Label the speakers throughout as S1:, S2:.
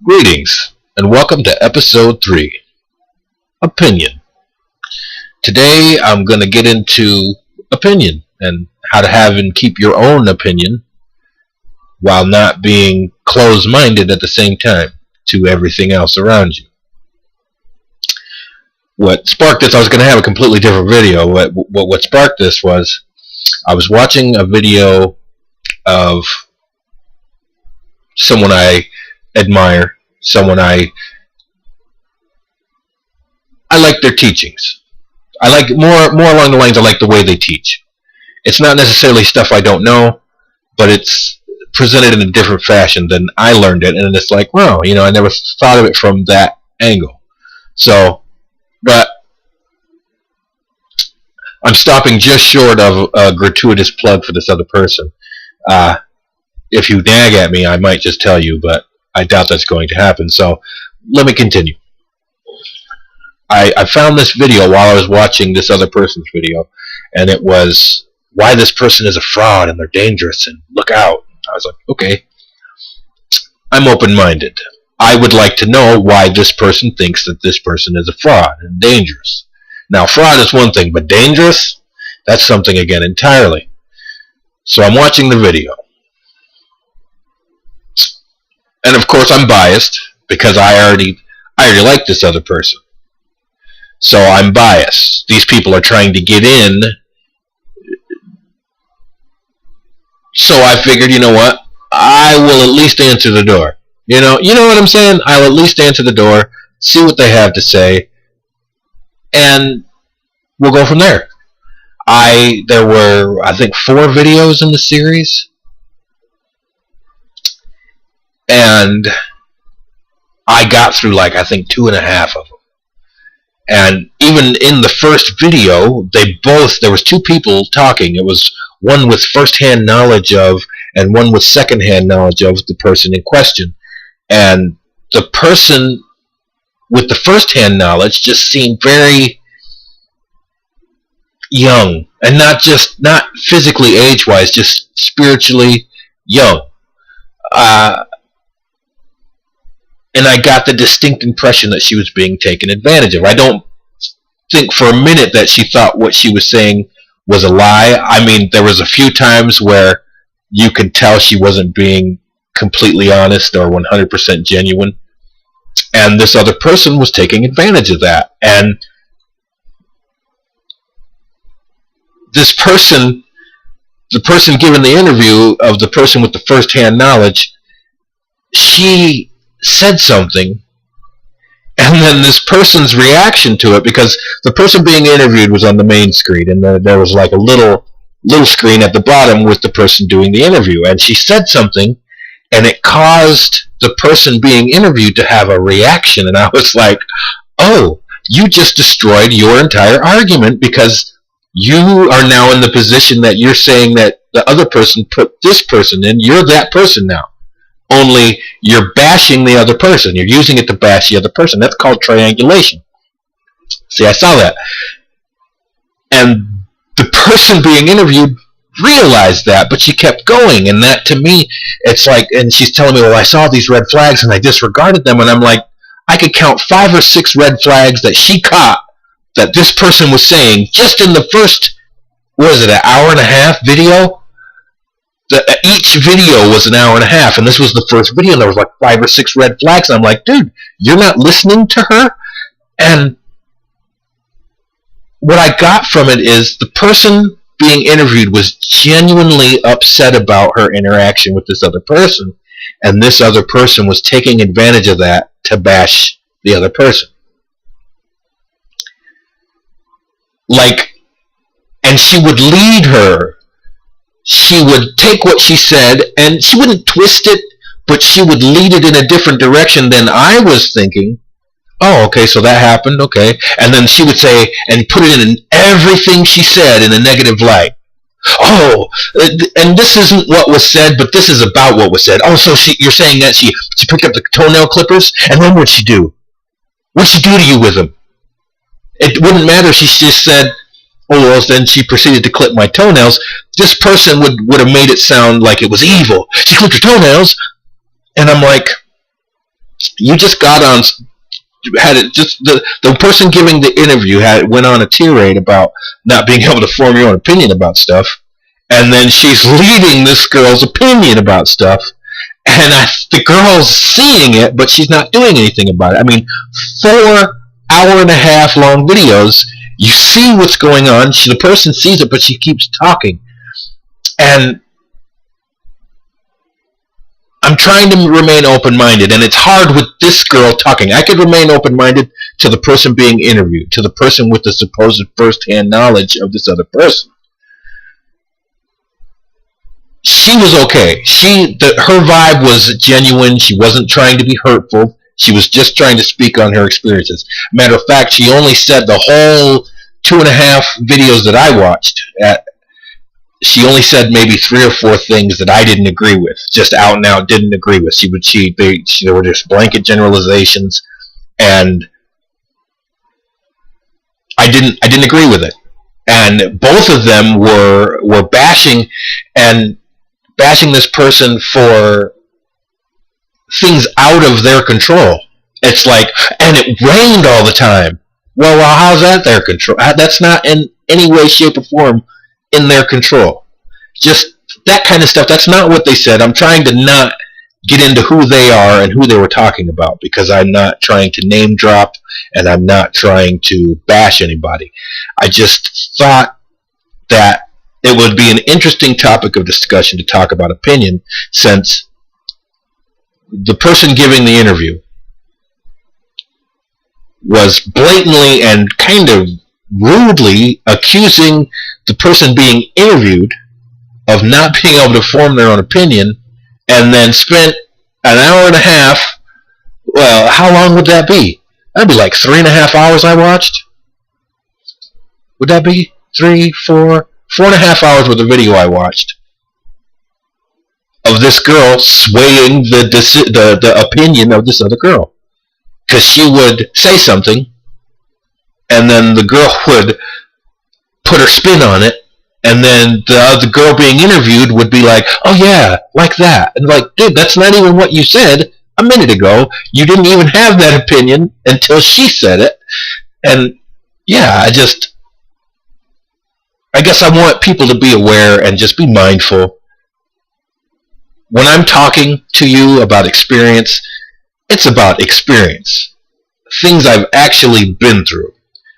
S1: Greetings, and welcome to episode 3, Opinion. Today I'm going to get into opinion and how to have and keep your own opinion while not being closed-minded at the same time to everything else around you. What sparked this, I was going to have a completely different video. What sparked this was I was watching a video of someone I admire, someone I like their teachings. I like more along the lines I like the way they teach. It's not necessarily stuff I don't know, but it's presented in a different fashion than I learned it, and it's like, wow, I never thought of it from that angle. So, but I'm stopping just short of a gratuitous plug for this other person. If you nag at me, I might just tell you, but I doubt that's going to happen. So let me continue. I found this video while I was watching this other person's video, and it was why this person is a fraud and they're dangerous and look out. I was like, okay, I'm open-minded. I would like to know why this person thinks that this person is a fraud and dangerous. Now, fraud is one thing, but dangerous, that's something again entirely. So I'm watching the video. And of course I'm biased because I already like this other person. So I'm biased. These people are trying to get in. So I figured, you know what? I will at least answer the door. You know what I'm saying? I'll at least answer the door, see what they have to say, and we'll go from there. There were, I think, 4 videos in the series. And I got through I think 2.5 of them. And even in the first video, there was 2 people talking. It was one with first-hand knowledge of and one with second-hand knowledge of the person in question. And the person with the first-hand knowledge just seemed very young. And not physically age-wise, just spiritually young. And I got the distinct impression that she was being taken advantage of. I don't think for a minute that she thought what she was saying was a lie. I mean, there was a few times where you could tell she wasn't being completely honest or 100% genuine. And this other person was taking advantage of that. And this person, the person giving the interview of the person with the first-hand knowledge, she said something, and then this person's reaction to it, because the person being interviewed was on the main screen, and there was a little screen at the bottom with the person doing the interview, and she said something, and it caused the person being interviewed to have a reaction, and I was like, oh, you just destroyed your entire argument, because you are now in the position that you're saying that the other person put this person in. You're that person now. Only you're bashing the other person. You're using it to bash the other person. That's called triangulation. See, I saw that. And the person being interviewed realized that, but she kept going. And that, to me, it's like, and she's telling me, well, I saw these red flags and I disregarded them. And I'm like, I could count 5 or 6 red flags that she caught that this person was saying just in the first, an hour and a half video? Each video was an hour and a half, and this was the first video, and there was 5 or 6 red flags, and I'm like, dude, you're not listening to her? And what I got from it is the person being interviewed was genuinely upset about her interaction with this other person, and this other person was taking advantage of that to bash the other person. And she would lead her. She would take what she said, and she wouldn't twist it, but she would lead it in a different direction than I was thinking. Oh, okay, so that happened, okay. And then she would say, and put it in everything she said in a negative light. Oh, and this isn't what was said, but this is about what was said. Oh, so you're saying that she picked up the toenail clippers, and then what'd she do? What'd she do to you with them? It wouldn't matter if she just said, oh, well, then she proceeded to clip my toenails. This person would have made it sound like it was evil. She clipped her toenails, and I'm like, You just got on, had it just the person giving the interview went on a tirade about not being able to form your own opinion about stuff, and then she's leading this girl's opinion about stuff, and the girl's seeing it, but she's not doing anything about it. I mean, 4 hour-and-a-half long videos. You see what's going on. The person sees it, but she keeps talking. And I'm trying to remain open-minded, and it's hard with this girl talking. I could remain open-minded to the person being interviewed, to the person with the supposed first-hand knowledge of this other person. She was okay. Her vibe was genuine. She wasn't trying to be hurtful. She was just trying to speak on her experiences. Matter of fact, she only said the whole 2.5 videos that I watched. She only said maybe 3 or 4 things that I didn't agree with. Just out and out didn't agree with. There were just blanket generalizations, and I didn't agree with it. And both of them were bashing this person for things out of their control. It's like, and it rained all the time. Well, how's that their control? That's not in any way, shape, or form in their control. Just that kind of stuff. That's not what they said. I'm trying to not get into who they are and who they were talking about, because I'm not trying to name drop, and I'm not trying to bash anybody. I just thought that it would be an interesting topic of discussion to talk about opinion, since the person giving the interview was blatantly and kind of rudely accusing the person being interviewed of not being able to form their own opinion, and then spent an hour and a half. Well, how long would that be? That'd be like 3.5 hours I watched. Would that be 3, 4, 4.5 hours worth of video I watched of this girl swaying the opinion of this other girl? Because she would say something, and then the girl would put her spin on it, and then the girl being interviewed would be like, oh yeah, like that. And like, dude, that's not even what you said a minute ago. You didn't even have that opinion until she said it. And yeah, I guess I want people to be aware and just be mindful. When I'm talking to you about experience, it's about experience. Things I've actually been through.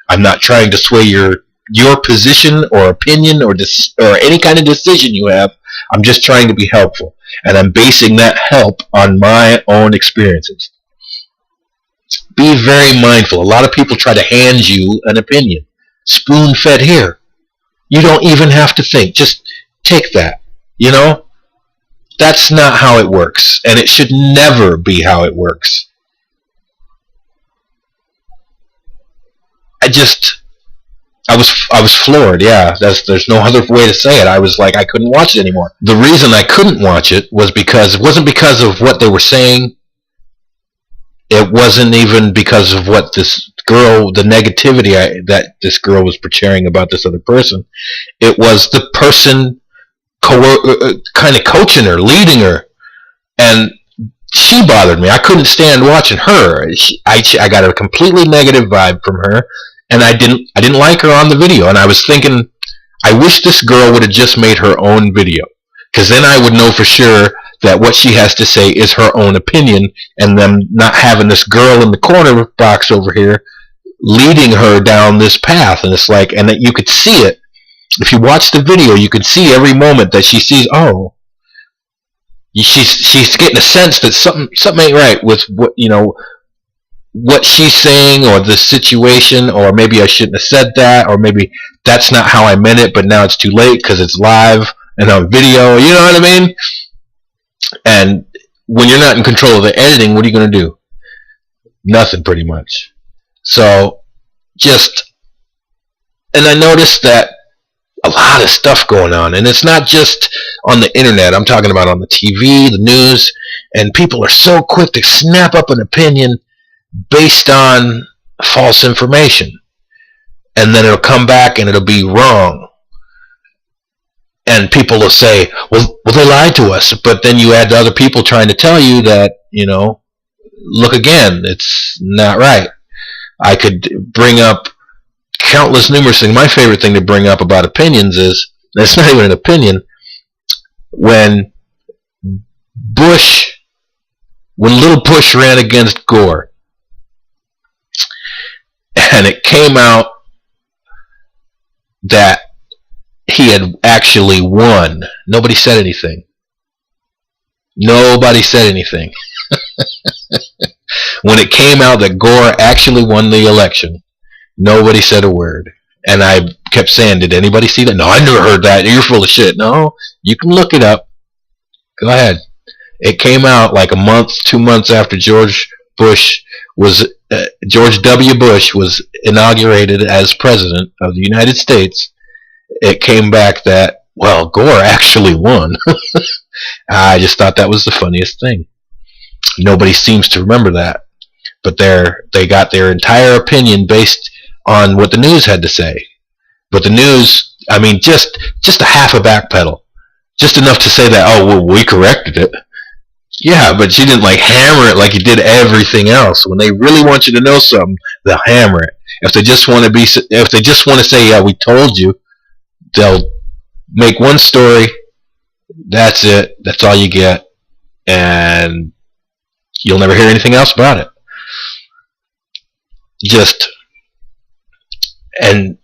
S1: I'm not trying to sway your position or opinion or any kind of decision you have. I'm just trying to be helpful. And I'm basing that help on my own experiences. Be very mindful. A lot of people try to hand you an opinion. Spoon-fed here. You don't even have to think. Just take that. You know? That's not how it works. And it should never be how it works. I was floored, yeah. There's no other way to say it. I was like, I couldn't watch it anymore. The reason I couldn't watch it was because it wasn't because of what they were saying. It wasn't even because of what this girl, the negativity that this girl was portraying about this other person. It was the person kind of coaching her, leading her, and she bothered me. I couldn't stand watching her. I got a completely negative vibe from her. And I didn't like her on the video, and I was thinking, I wish this girl would have just made her own video, because then I would know for sure that what she has to say is her own opinion, and them not having this girl in the corner box over here leading her down this path. And it's like, and that you could see it. If you watch the video, you could see every moment that she sees, oh, she's getting a sense that something ain't right with what she's saying, or the situation, or maybe I shouldn't have said that, or maybe that's not how I meant it, but now it's too late because it's live and on video, you know what I mean? And when you're not in control of the editing, what are you going to do? Nothing, pretty much. So, and I noticed that a lot of stuff going on, and it's not just on the internet. I'm talking about on the TV, the news, and people are so quick to snap up an opinion based on false information, and then it'll come back and it'll be wrong, and people will say, well they lied to us, but then you add the other people trying to tell you that, look again. It's not right. I could bring up countless numerous things. My favorite thing to bring up about opinions is, it's not even an opinion, when little Bush ran against Gore, and it came out that he had actually won. Nobody said anything. Nobody said anything. When it came out that Gore actually won the election, nobody said a word. And I kept saying, did anybody see that? No, I never heard that. You're full of shit. No, you can look it up. Go ahead. It came out like a month, 2 months after George W. Bush was inaugurated as president of the United States. It came back that, well, Gore actually won. I just thought that was the funniest thing. Nobody seems to remember that. But they got their entire opinion based on what the news had to say. But the news, I mean, just a half a backpedal. Just enough to say that, oh, well, we corrected it. Yeah, but she didn't like hammer it like you did everything else. When they really want you to know something, they'll hammer it. If they just want to say, yeah, we told you, they'll make one story. That's it. That's all you get. And you'll never hear anything else about it. And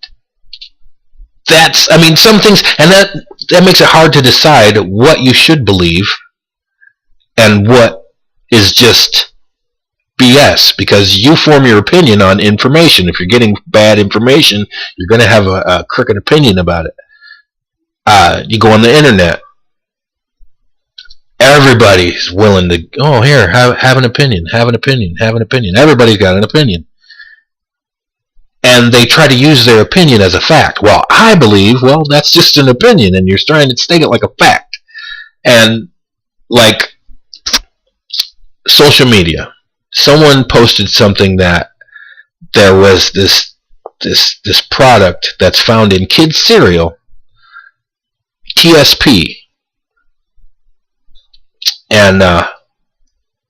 S1: that's, I mean, some things, and that makes it hard to decide what you should believe and what is just BS, because you form your opinion on information. If you're getting bad information, you're going to have a crooked opinion about it. You go on the internet, everybody's willing to, oh, here, have an opinion, have an opinion, have an opinion. Everybody's got an opinion. And they try to use their opinion as a fact. Well, I believe, well, that's just an opinion, and you're trying to state it like a fact. And, like, social media. Someone posted something that there was this product that's found in kids' cereal, TSP. And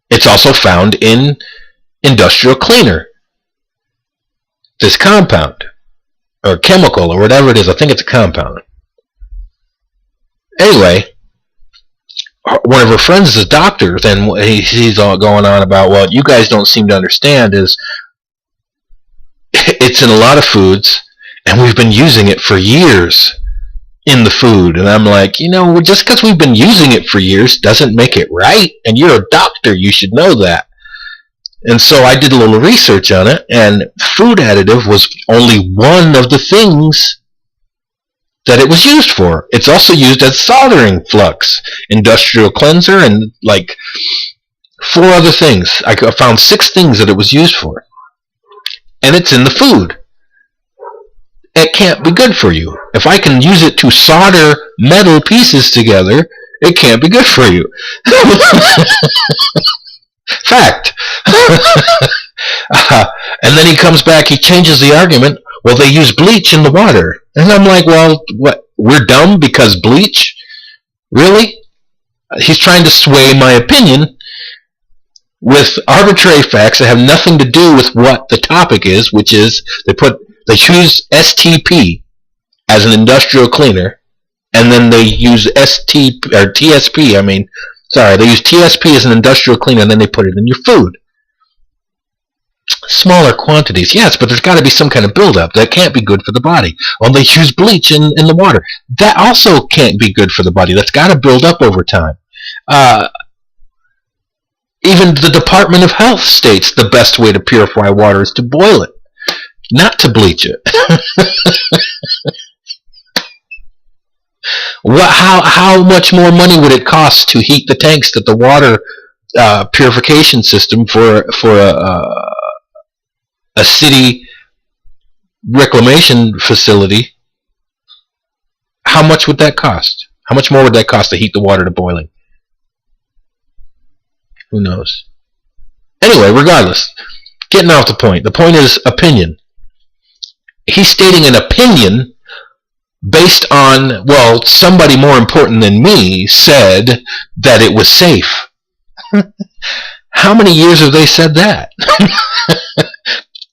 S1: it's also found in industrial cleaner. This compound, or chemical, or whatever it is. I think it's a compound. Anyway, one of her friends is a doctor. Then he's all going on about, well, you guys don't seem to understand is it's in a lot of foods, and we've been using it for years in the food. And I'm like, just because we've been using it for years doesn't make it right. And you're a doctor, you should know that. And so I did a little research on it, and food additive was only one of the things that it was used for. It's also used as soldering flux, industrial cleanser, and like 4 other things. I found 6 things that it was used for. And it's in the food. It can't be good for you. If I can use it to solder metal pieces together, it can't be good for you. Fact. And then he comes back, he changes the argument. Well, they use bleach in the water. And I'm like, well, what? We're dumb because bleach? Really? He's trying to sway my opinion with arbitrary facts that have nothing to do with what the topic is, which is they choose STP as an industrial cleaner, and then they use TSP, they use TSP as an industrial cleaner, and then they put it in your food. Smaller quantities, yes, but there's got to be some kind of buildup. That can't be good for the body. Well, they use bleach in the water. That also can't be good for the body. That's got to build up over time. Even the Department of Health states the best way to purify water is to boil it, not to bleach it. How much more money would it cost to heat the tanks that the water purification system for a city reclamation facility? How much would that cost? How much more would that cost to heat the water to boiling? Who knows? Anyway, regardless, getting off the point. The point is opinion. He's stating an opinion based on, well, somebody more important than me said that it was safe. How many years have they said that?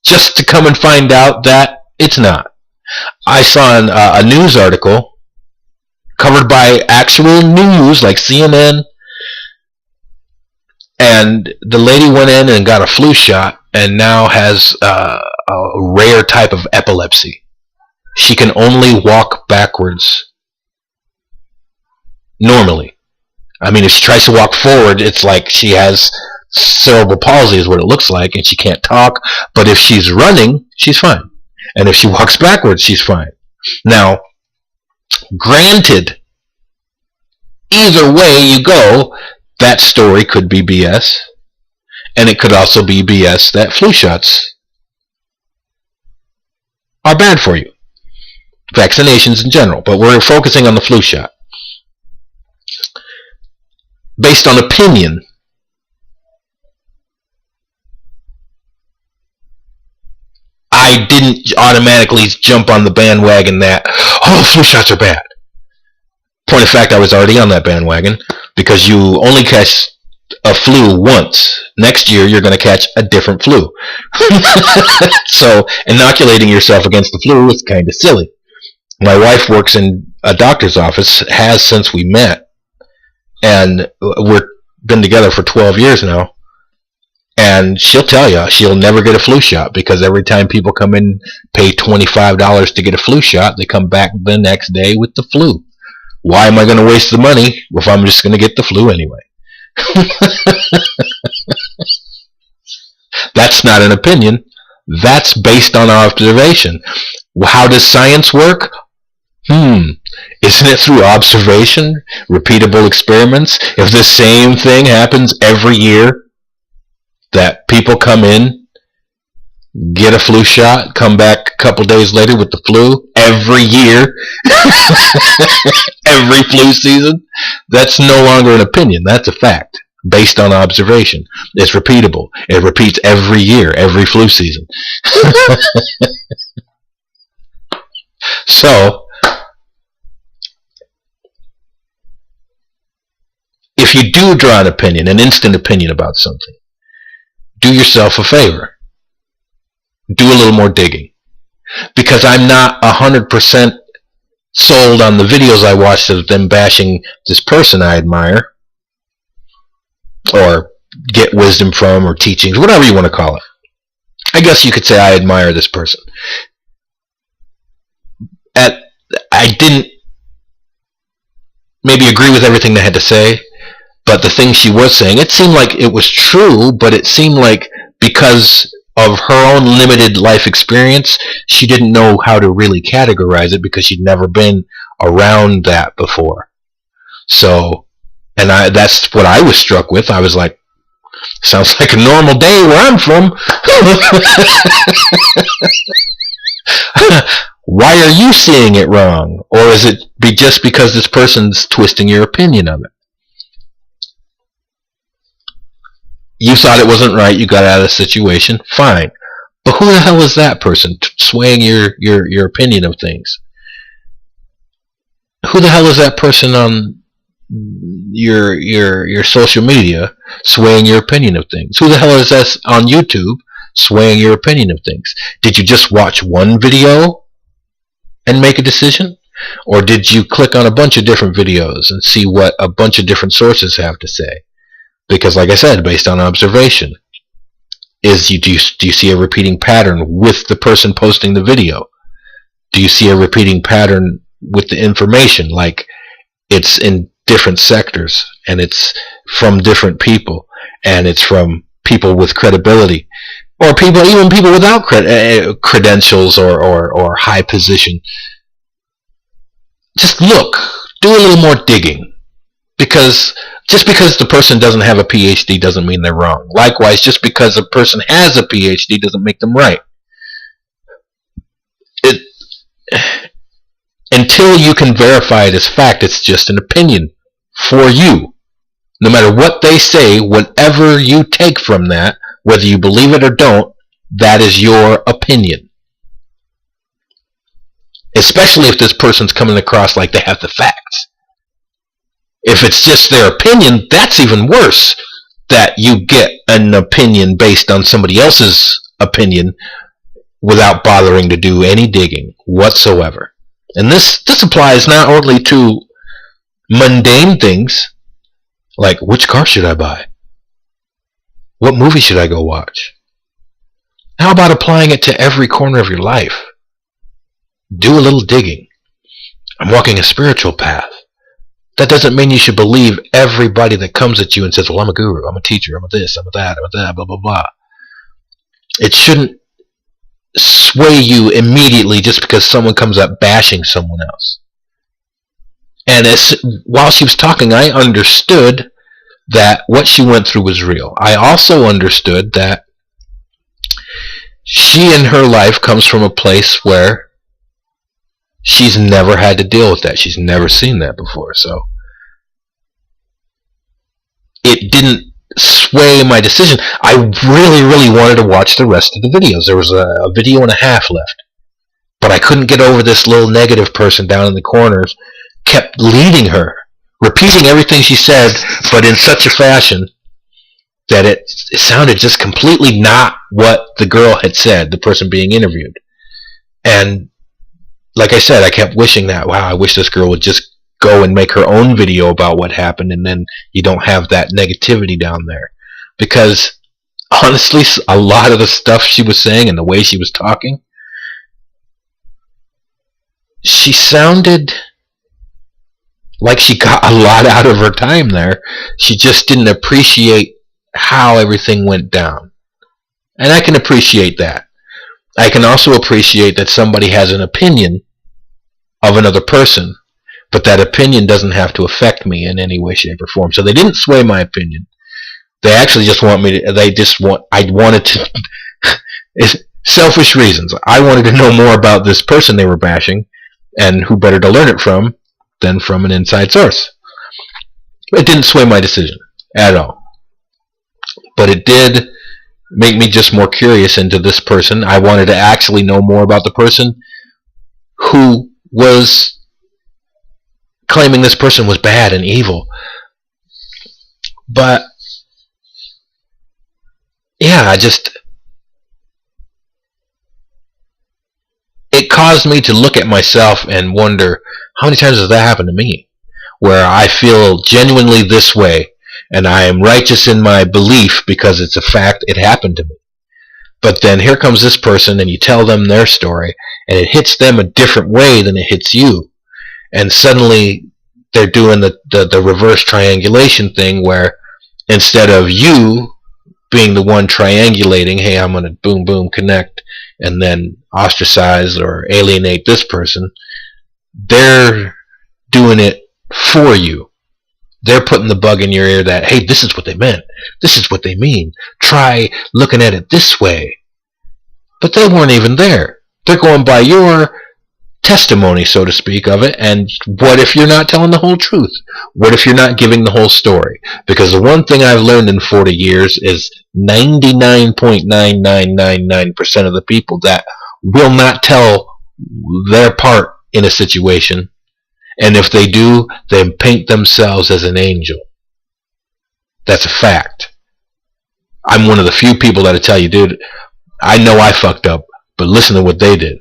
S1: Just to come and find out that it's not. I saw a news article covered by actual news like CNN, and the lady went in and got a flu shot and now has a rare type of epilepsy. She can only walk backwards normally. I mean, if she tries to walk forward, it's like she has cerebral palsy is what it looks like, and she can't talk. But if she's running, she's fine. And if she walks backwards, she's fine. Now, granted, either way you go, that story could be BS. And it could also be BS that flu shots are bad for you. Vaccinations in general. But we're focusing on the flu shot. Based on opinion, I didn't automatically jump on the bandwagon that, oh, flu shots are bad. Point of fact, I was already on that bandwagon, because you only catch a flu once. Next year, you're going to catch a different flu. So, inoculating yourself against the flu is kind of silly. My wife works in a doctor's office, has since we met, and we've been together for 12 years now. And she'll tell you she'll never get a flu shot, because every time people come in, pay $25 to get a flu shot, they come back the next day with the flu. Why am I going to waste the money if I'm just going to get the flu anyway? That's not an opinion. That's based on observation. How does science work? Isn't it through observation? Repeatable experiments? If the same thing happens every year, that people come in, get a flu shot, come back a couple days later with the flu, every year, every flu season, that's no longer an opinion. That's a fact, based on observation. It's repeatable. It repeats every year, every flu season. So, if you do draw an opinion, an instant opinion about something, do yourself a favor. Do a little more digging. Because I'm not 100% sold on the videos I watched of them bashing this person I admire, or get wisdom from, or teachings, whatever you want to call it. I guess you could say I admire this person. I didn't maybe agree with everything they had to say, but the things she was saying, it seemed like it was true, but it seemed like because of her own limited life experience, she didn't know how to really categorize it, because she'd never been around that before. So, and that's what I was struck with. I was like, sounds like a normal day where I'm from. Why are you seeing it wrong? Or is it just because this person's twisting your opinion of it? You thought it wasn't right, you got out of the situation, fine. But who the hell is that person swaying your opinion of things? Who the hell is that person on your social media swaying your opinion of things? Who the hell is that on YouTube swaying your opinion of things? Did you just watch one video and make a decision? Or did you click on a bunch of different videos and see what a bunch of different sources have to say? Because, like I said, based on observation, do you see a repeating pattern with the person posting the video? Do you see a repeating pattern with the information? Like, it's in different sectors, and it's from different people, and it's from people with credibility, or even people without credentials or high position. Just look, do a little more digging, because just because the person doesn't have a PhD doesn't mean they're wrong. Likewise, just because a person has a PhD doesn't make them right. Until you can verify it as fact, it's just an opinion for you. No matter what they say, whatever you take from that, whether you believe it or don't, that is your opinion. Especially if this person's coming across like they have the facts. If it's just their opinion, that's even worse. that you get an opinion based on somebody else's opinion without bothering to do any digging whatsoever. And this applies not only to mundane things, like which car should I buy? What movie should I go watch? How about applying it to every corner of your life? Do a little digging. I'm walking a spiritual path. That doesn't mean you should believe everybody that comes at you and says, well, I'm a guru, I'm a teacher, I'm a this, I'm a that, blah, blah, blah. It shouldn't sway you immediately just because someone comes up bashing someone else. And while she was talking, I understood that what she went through was real. I also understood that she in her life comes from a place where she's never had to deal with that. She's never seen that before. So it didn't sway my decision. I really, really wanted to watch the rest of the videos. There was a video and a half left. But I couldn't get over this little negative person down in the corners. Kept leading her, repeating everything she said, but in such a fashion that it sounded just completely not what the girl had said, the person being interviewed. And like I said, I kept wishing that, wow, I wish this girl would just go and make her own video about what happened, and then you don't have that negativity down there. Because honestly, a lot of the stuff she was saying and the way she was talking, she sounded like she got a lot out of her time there. She just didn't appreciate how everything went down. And I can appreciate that. I can also appreciate that somebody has an opinion of another person, but that opinion doesn't have to affect me in any way, shape, or form. So they didn't sway my opinion. They actually just want me to, I wanted to, it's selfish reasons. I wanted to know more about this person they were bashing, and who better to learn it from than from an inside source. It didn't sway my decision at all. But it did make me just more curious into this person. I wanted to actually know more about the person who was claiming this person was bad and evil. But yeah, it caused me to look at myself and wonder, how many times has that happened to me? Where I feel genuinely this way, and I am righteous in my belief because it's a fact, it happened to me. But then here comes this person, and you tell them their story, and it hits them a different way than it hits you. And suddenly they're doing the reverse triangulation thing, where instead of you being the one triangulating, hey, I'm going to boom, boom, connect, and then ostracize or alienate this person, they're doing it for you. They're putting the bug in your ear that, hey, this is what they meant. This is what they mean. Try looking at it this way. But they weren't even there. They're going by your testimony, so to speak, of it. And what if you're not telling the whole truth? What if you're not giving the whole story? Because the one thing I've learned in 40 years is 99.9999% of the people that will not tell their part in a situation. And if they do, they paint themselves as an angel. That's a fact. I'm one of the few people that'll tell you, dude, I know I fucked up, but listen to what they did.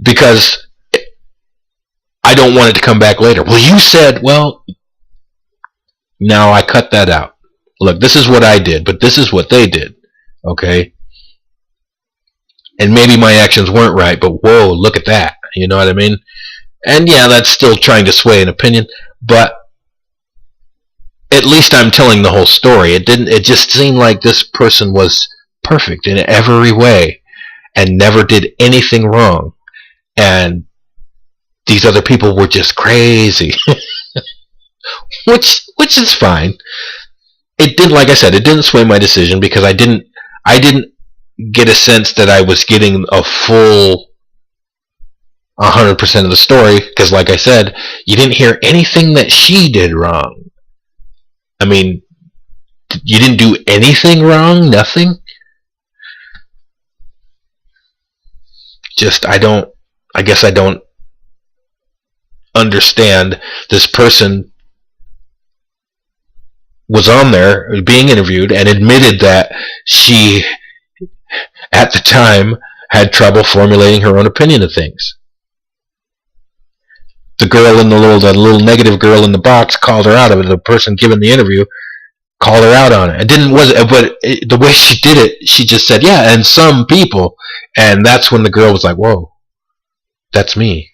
S1: Because I don't want it to come back later. Well, you said, well, now I cut that out. Look, this is what I did, but this is what they did. Okay? And maybe my actions weren't right, but whoa, look at that. You know what I mean? And yeah, that's still trying to sway an opinion, but at least I'm telling the whole story. It just seemed like this person was perfect in every way and never did anything wrong. And these other people were just crazy. which is fine. It didn't, like I said, it didn't sway my decision because I didn't get a sense that I was getting a full 100% of the story, because like I said, you didn't hear anything that she did wrong. I mean, you didn't do anything wrong? Nothing? Just, I guess I don't understand this person was on there being interviewed and admitted that she, at the time, had trouble formulating her own opinion of things. The girl in the little negative girl in the box called her out of it. The person giving the interview called her out on it. The way she did it, she just said, yeah, and some people. And that's when the girl was like, whoa, that's me.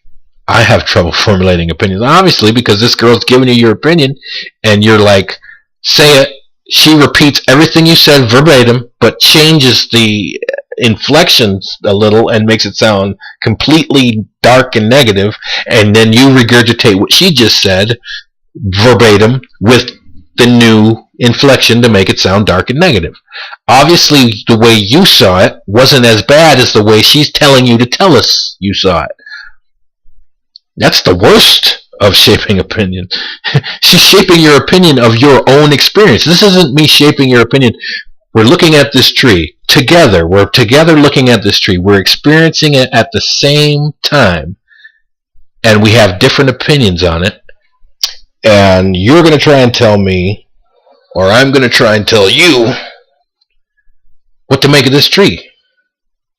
S1: I have trouble formulating opinions. Obviously, because this girl's giving you your opinion, and you're like, say it. She repeats everything you said verbatim, but changes the inflections a little and makes it sound completely dark and negative, and then you regurgitate what she just said verbatim with the new inflection to make it sound dark and negative. Obviously, the way you saw it wasn't as bad as the way she's telling you to tell us you saw it. That's the worst of shaping opinion. She's shaping your opinion of your own experience. This isn't me shaping your opinion. We're looking at this tree together. We're together looking at this tree. We're experiencing it at the same time. And we have different opinions on it. And you're going to try and tell me, or I'm going to try and tell you, what to make of this tree.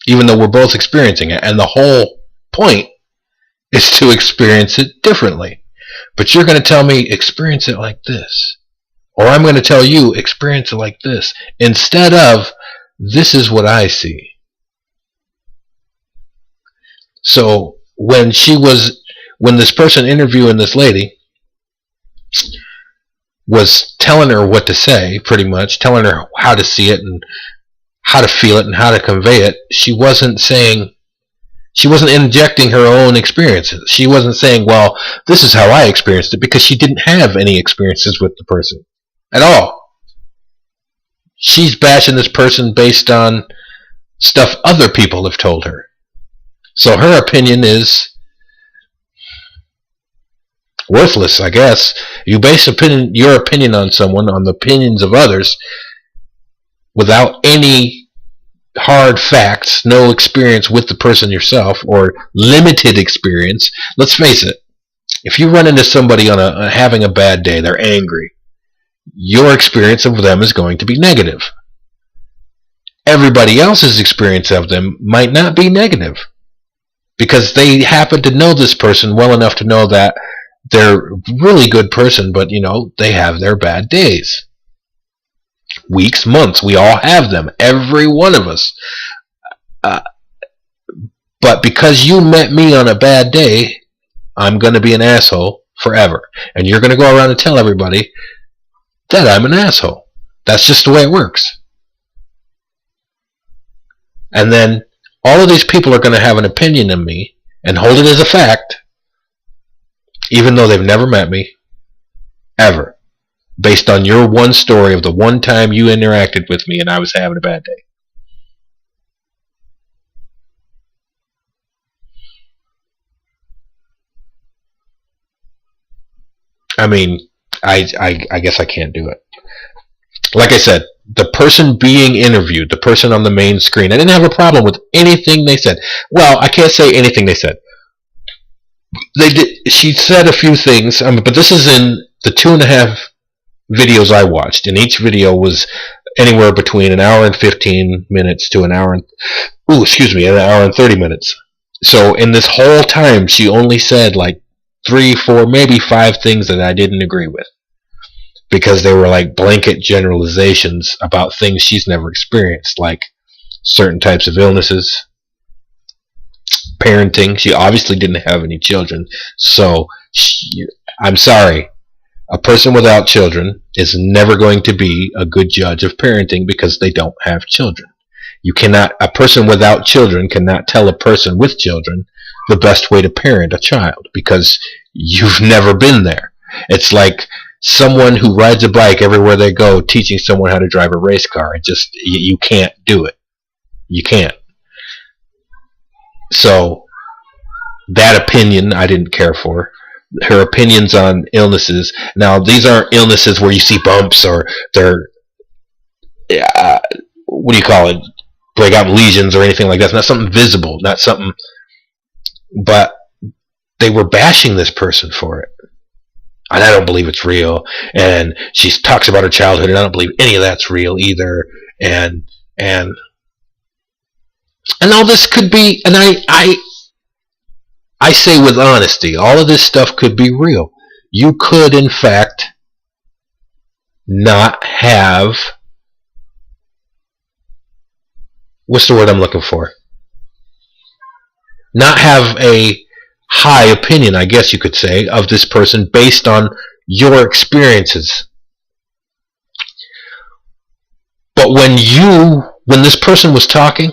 S1: Even though we're both experiencing it. And the whole point is to experience it differently. But you're going to tell me, experience it like this. Or I'm going to tell you, experience it like this. Instead of, this is what I see. So when this person interviewing this lady was telling her what to say, pretty much, telling her how to see it and how to feel it and how to convey it, she wasn't injecting her own experiences. She wasn't saying, well, this is how I experienced it, because she didn't have any experiences with the person at all. She's bashing this person based on stuff other people have told her. So her opinion is worthless, I guess. You base your opinion on someone, on the opinions of others, without any hard facts, no experience with the person yourself, or limited experience. Let's face it, if you run into somebody on having a bad day, they're angry, your experience of them is going to be negative. Everybody else's experience of them might not be negative, because they happen to know this person well enough to know that they're a really good person, but they have their bad days. Weeks, months, we all have them, every one of us. But because you met me on a bad day, I'm going to be an asshole forever. And you're going to go around and tell everybody that I'm an asshole. That's just the way it works. And then all of these people are going to have an opinion of me and hold it as a fact, even though they've never met me, ever. Based on your one story of the one time you interacted with me and I was having a bad day. I mean, I guess I can't do it. Like I said, the person being interviewed, the person on the main screen, I didn't have a problem with anything they said. Well, I can't say anything they said. She said a few things, but this is in the 2.5 videos I watched, and each video was anywhere between an hour and 15 minutes to an hour and 30 minutes. So in this whole time, she only said like 3, 4, maybe 5 things that I didn't agree with, because they were like blanket generalizations about things she's never experienced, like certain types of illnesses, parenting. She obviously didn't have any children, so I'm sorry. A person without children is never going to be a good judge of parenting because they don't have children. A person without children cannot tell a person with children the best way to parent a child, because you've never been there. It's like someone who rides a bike everywhere they go teaching someone how to drive a race car. You can't do it. You can't. So that opinion I didn't care for. Her opinions on illnesses. Now, these aren't illnesses where you see bumps or they're, what do you call it, break out lesions or anything like that. It's not something visible, not something, but they were bashing this person for it. And I don't believe it's real. And she talks about her childhood, and I don't believe any of that's real either. And all this could be, and I say with honesty, all of this stuff could be real. You could, in fact, not have, what's the word I'm looking for? Not have a high opinion, I guess you could say, of this person based on your experiences. But when this person was talking,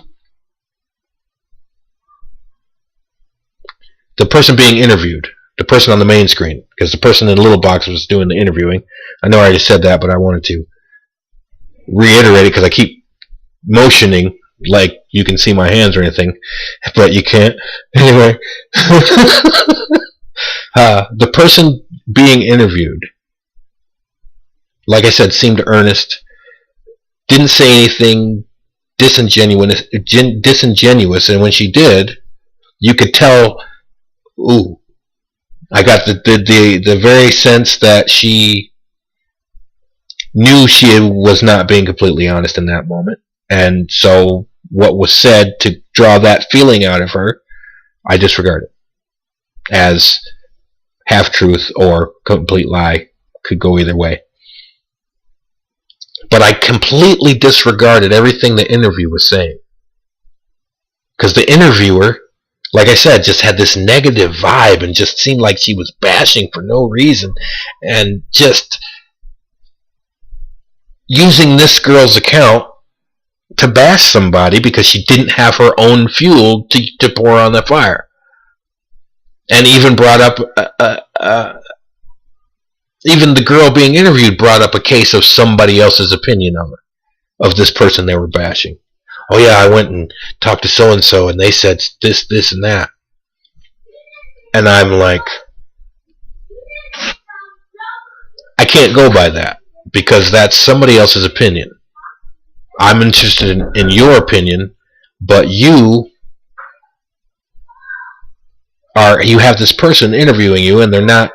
S1: the person being interviewed, the person on the main screen, because the person in the little box was doing the interviewing. I know I already said that, but I wanted to reiterate it because I keep motioning like you can see my hands or anything, but you can't. Anyway, the person being interviewed, like I said, seemed earnest, didn't say anything disingenuous, and when she did, you could tell, ooh, I got the very sense that she knew she was not being completely honest in that moment. And so what was said to draw that feeling out of her, I disregard it as half-truth or complete lie. Could go either way. But I completely disregarded everything the interview was saying. Because the interviewer, like I said, just had this negative vibe and just seemed like she was bashing for no reason. And just using this girl's account to bash somebody because she didn't have her own fuel to pour on the fire. And even brought up, even the girl being interviewed brought up a case of somebody else's opinion of her, of this person they were bashing. Oh yeah, I went and talked to so-and-so and they said this, this, and that. And I'm like, I can't go by that because that's somebody else's opinion. I'm interested in your opinion, but you have this person interviewing you and they're not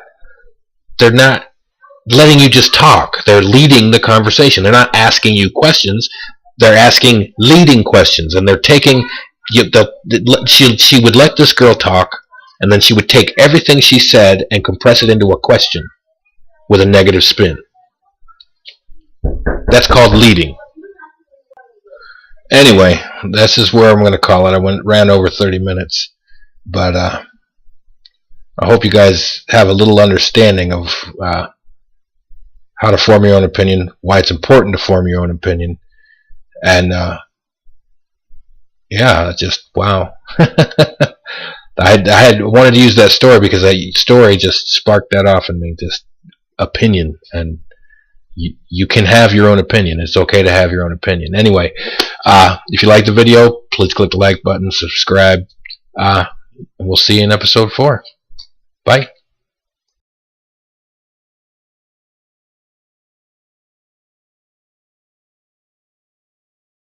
S1: letting you just talk. They're leading the conversation. They're not asking you questions. They're asking leading questions, and they're taking she would let this girl talk, and then she would take everything she said and compress it into a question with a negative spin. That's called leading. Anyway, this is where I'm going to call it. Ran over 30 minutes, but I hope you guys have a little understanding of how to form your own opinion, why it's important to form your own opinion, and yeah, just wow. I had wanted to use that story because that story just sparked that off in me, just opinion, and you can have your own opinion. It's okay to have your own opinion. Anyway, if you like the video, please click the like button, subscribe, and we'll see you in episode 4. Bye.